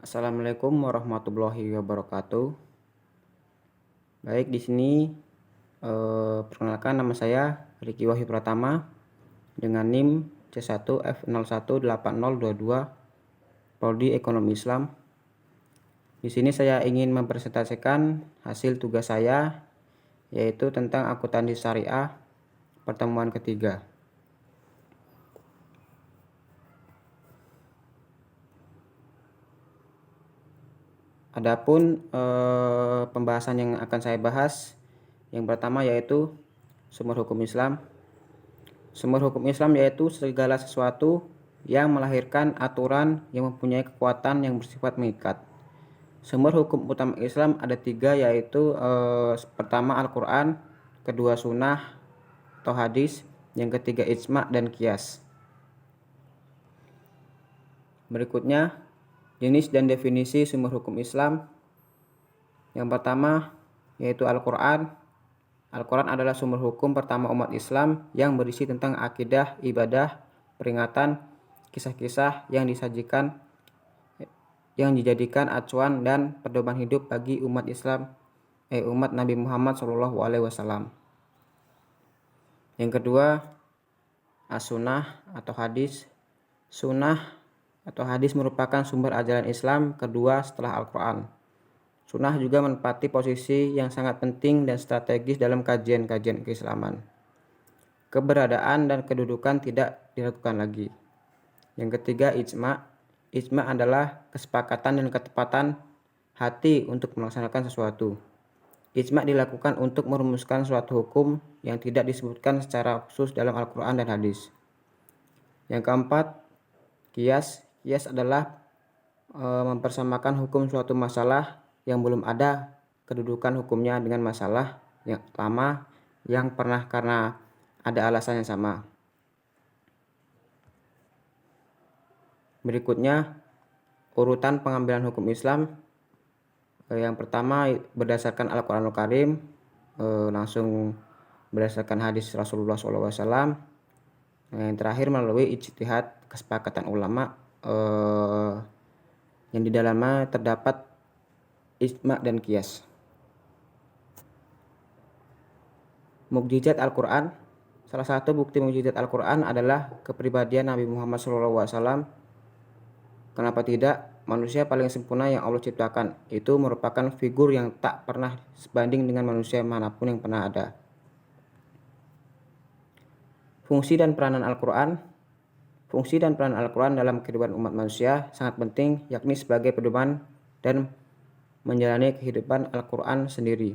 Assalamualaikum warahmatullahi wabarakatuh. Baik, di sini perkenalkan, nama saya Riki Wahyu Pratama dengan NIM C1F018022 Prodi Ekonomi Islam. Di sini saya ingin mempresentasikan hasil tugas saya, yaitu tentang akuntansi syariah pertemuan ketiga. Adapun pembahasan yang akan saya bahas, yang pertama yaitu sumber hukum Islam. Sumber hukum Islam yaitu segala sesuatu yang melahirkan aturan yang mempunyai kekuatan yang bersifat mengikat. Sumber hukum utama Islam ada tiga, yaitu pertama Al-Quran, kedua sunnah atau hadis, yang ketiga ijma dan qiyas. Berikutnya jenis dan definisi sumber hukum Islam. Yang pertama yaitu Al-Quran. Al-Quran adalah sumber hukum pertama umat Islam yang berisi tentang akidah, ibadah, peringatan, kisah-kisah yang dijadikan acuan dan pedoman hidup bagi umat Islam, umat Nabi Muhammad SAW. Yang kedua, as-sunnah atau hadis. Sunnah atau hadis merupakan sumber ajaran Islam kedua setelah Al-Quran. Sunnah juga menempati posisi yang sangat penting dan strategis dalam kajian-kajian keislaman. Keberadaan dan kedudukan tidak diragukan lagi. Yang ketiga, ijma. Ijma adalah kesepakatan dan ketepatan hati untuk melaksanakan sesuatu. Ijma dilakukan untuk merumuskan suatu hukum yang tidak disebutkan secara khusus dalam Al-Quran dan hadis. Yang keempat, qiyas. Qiyas adalah mempersamakan hukum suatu masalah yang belum ada kedudukan hukumnya dengan masalah yang lama yang pernah karena ada alasan yang sama. Berikutnya, urutan pengambilan hukum Islam. Yang pertama berdasarkan Al-Quranul Karim, langsung berdasarkan hadis Rasulullah SAW. Yang terakhir melalui ijtihad kesepakatan ulama yang di dalamnya terdapat ijma dan qiyas. Mukjizat Al-Quran. Salah satu bukti mukjizat Al-Quran adalah kepribadian Nabi Muhammad SAW. Kenapa tidak? Manusia paling sempurna yang Allah ciptakan itu merupakan figur yang tak pernah sebanding dengan manusia manapun yang pernah ada. Fungsi dan peranan Al-Quran. Fungsi dan peran Al-Quran dalam kehidupan umat manusia sangat penting, yakni sebagai pedoman dan menjalani kehidupan Al-Quran sendiri.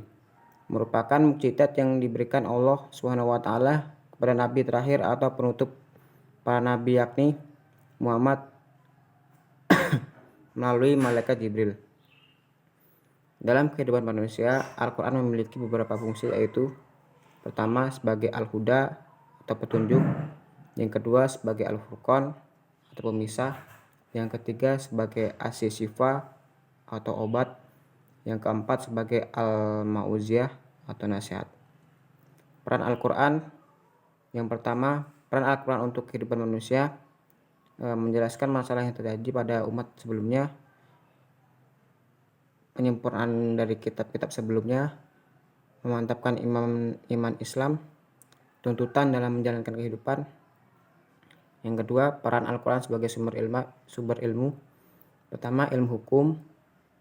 Merupakan mukjizat yang diberikan Allah SWT kepada Nabi terakhir atau penutup para Nabi, yakni Muhammad melalui malaikat Jibril. Dalam kehidupan manusia, Al-Quran memiliki beberapa fungsi, yaitu pertama sebagai Al-Huda atau petunjuk, yang kedua sebagai Al-Furqan atau pemisah, yang ketiga sebagai As-Syifa atau obat, yang keempat sebagai Al-Ma'uziyah atau nasihat. Peran Al-Quran. Yang pertama, peran Al-Quran untuk kehidupan manusia menjelaskan masalah yang terjadi pada umat sebelumnya, penyempurnaan dari kitab-kitab sebelumnya, memantapkan iman Islam, tuntutan dalam menjalankan kehidupan. Yang kedua, peran Al-Quran sebagai sumber ilmu. Pertama, ilmu hukum,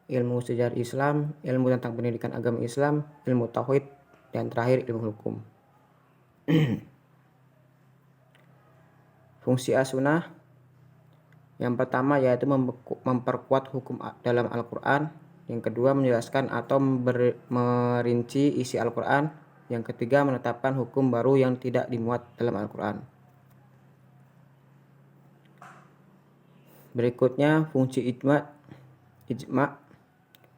ilmu sejarah Islam, ilmu tentang pendidikan agama Islam, ilmu tauhid, dan terakhir ilmu hukum. Fungsi as-sunnah. Yang pertama yaitu memperkuat hukum dalam Al-Quran. Yang kedua, menjelaskan atau merinci isi Al-Quran. Yang ketiga, menetapkan hukum baru yang tidak dimuat dalam Al-Quran. Berikutnya, fungsi ijma.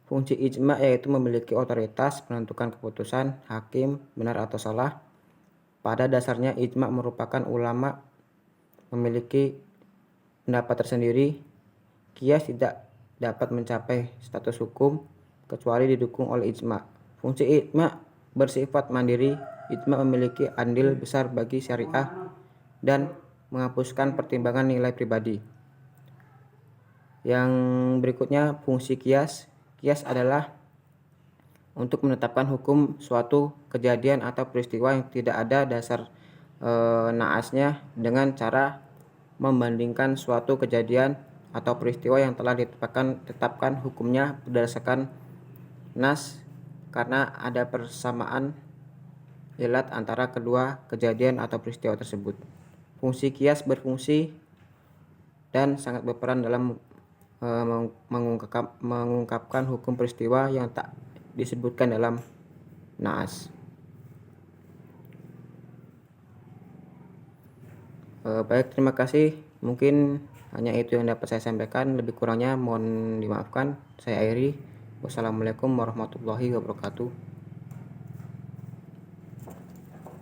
Fungsi ijma yaitu memiliki otoritas menentukan keputusan hakim benar atau salah. Pada dasarnya, ijma merupakan ulama memiliki pendapat tersendiri. Qiyas tidak dapat mencapai status hukum kecuali didukung oleh ijma. Fungsi ijma bersifat mandiri. Ijma memiliki andil besar bagi syariah dan menghapuskan pertimbangan nilai pribadi. Yang berikutnya fungsi kias. Kias adalah untuk menetapkan hukum suatu kejadian atau peristiwa yang tidak ada dasar naasnya dengan cara membandingkan suatu kejadian atau peristiwa yang telah ditetapkan hukumnya berdasarkan nas karena ada persamaan ilat antara kedua kejadian atau peristiwa tersebut. Fungsi kias berfungsi dan sangat berperan dalam mengungkapkan hukum peristiwa yang tak disebutkan dalam naas. Baik, terima kasih. Mungkin hanya itu yang dapat saya sampaikan. Lebih kurangnya mohon dimaafkan. Saya Airi. Wassalamualaikum warahmatullahi wabarakatuh.